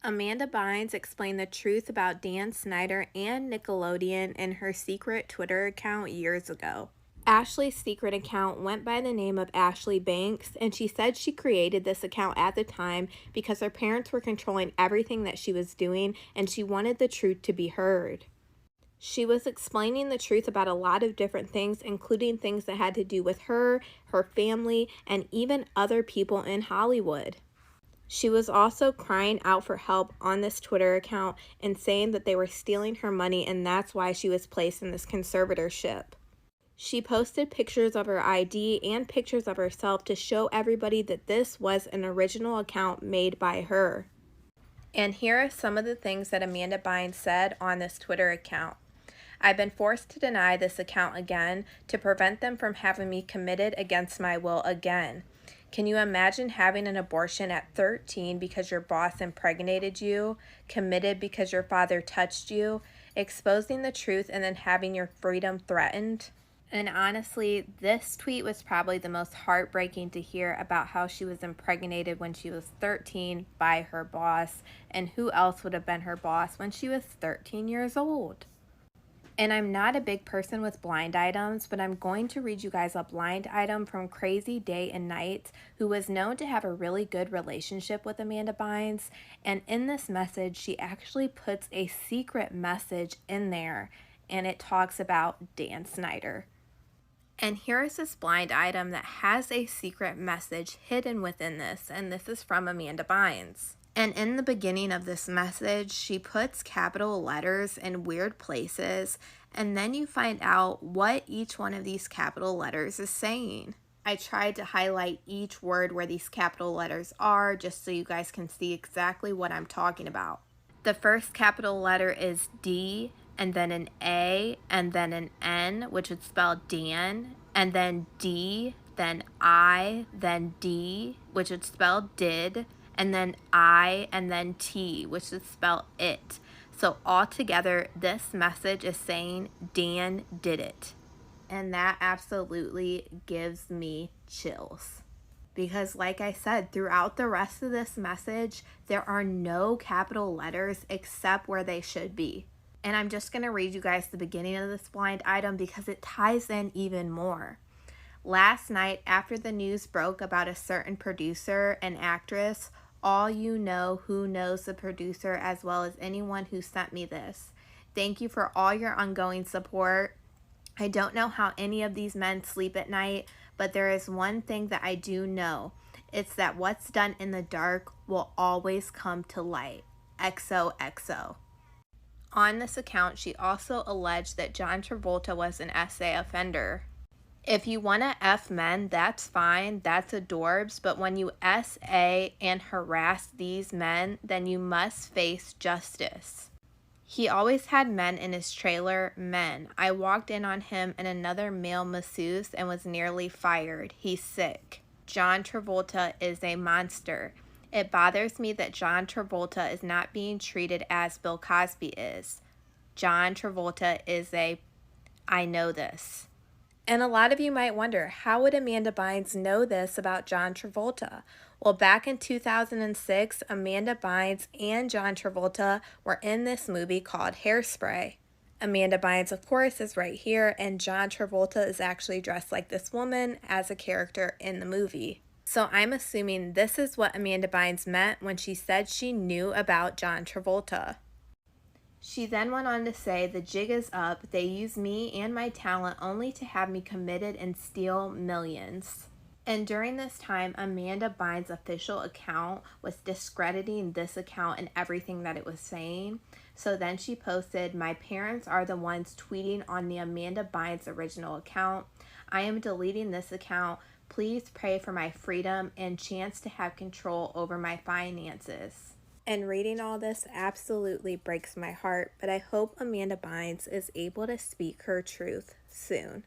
Amanda Bynes explained the truth about Dan Schneider and Nickelodeon in her secret Twitter account years ago. Ashley's secret account went by the name of Ashley Banks, and she said she created this account at the time because her parents were controlling everything that she was doing, and she wanted the truth to be heard. She was explaining the truth about a lot of different things, including things that had to do with her, her family, and even other people in Hollywood. She was also crying out for help on this Twitter account and saying that they were stealing her money, and that's why she was placed in this conservatorship. She posted pictures of her ID and pictures of herself to show everybody that this was an original account made by her. And here are some of the things that Amanda Bynes said on this Twitter account. I've been forced to deny this account again to prevent them from having me committed against my will again. Can you imagine having an abortion at 13 because your boss impregnated you, committed because your father touched you, exposing the truth and then having your freedom threatened? And honestly, this tweet was probably the most heartbreaking to hear about how she was impregnated when she was 13 by her boss, and who else would have been her boss when she was 13 years old? And I'm not a big person with blind items, but I'm going to read you guys a blind item from Crazy Day and Night, who was known to have a really good relationship with Amanda Bynes. And in this message, she actually puts a secret message in there, and it talks about Dan Schneider. And here is this blind item that has a secret message hidden within this, and this is from Amanda Bynes. And in the beginning of this message, she puts capital letters in weird places, and then you find out what each one of these capital letters is saying. I tried to highlight each word where these capital letters are just so you guys can see exactly what I'm talking about. The first capital letter is D, and then an A, and then an N, which would spell Dan, and then D, then I, then D, which would spell did, and then I, and then T, which is spelled it. So altogether, this message is saying Dan did it. And that absolutely gives me chills. Because like I said, throughout the rest of this message, there are no capital letters except where they should be. And I'm just going to read you guys the beginning of this blind item because it ties in even more. Last night, after the news broke about a certain producer and actress, all you know who knows the producer as well as anyone who sent me this. Thank you for all your ongoing support. I don't know how any of these men sleep at night, but there is one thing that I do know. It's that what's done in the dark will always come to light. XOXO. On this account, she also alleged that John Travolta was an SA offender. If you want to F men, that's fine, that's adorbs, but when you SA and harass these men, then you must face justice. He always had men in his trailer, men. I walked in on him and another male masseuse and was nearly fired. He's sick. John Travolta is a monster. It bothers me that John Travolta is not being treated as Bill Cosby is. John Travolta is I know this. And a lot of you might wonder, how would Amanda Bynes know this about John Travolta? Well, back in 2006, Amanda Bynes and John Travolta were in this movie called Hairspray. Amanda Bynes, of course, is right here, and John Travolta is actually dressed like this woman as a character in the movie. So I'm assuming this is what Amanda Bynes meant when she said she knew about John Travolta. She then went on to say, the jig is up, they use me and my talent only to have me committed and steal millions. And during this time, Amanda Bynes' official account was discrediting this account and everything that it was saying. So then she posted, my parents are the ones tweeting on the Amanda Bynes original account. I am deleting this account. Please pray for my freedom and chance to have control over my finances. And reading all this absolutely breaks my heart, but I hope Amanda Bynes is able to speak her truth soon.